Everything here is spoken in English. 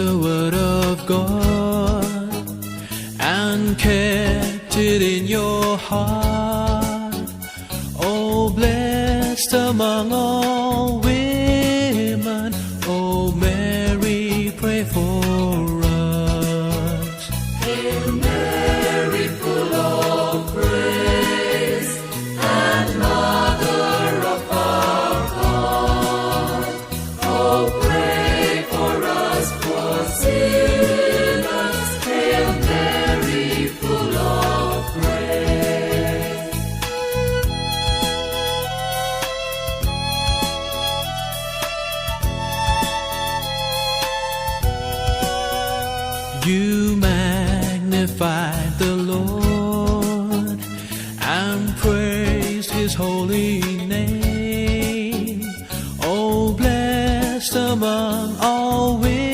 the word of God and kept it in your heart. Oh, blessed among all women, oh Mary, pray for us. Hail Mary, full of grace, and Mother of our God, oh pray for us poor sinners. Hail Mary, full of grace. You magnified the Lord and praised His holy name. Oh, blessed among all women,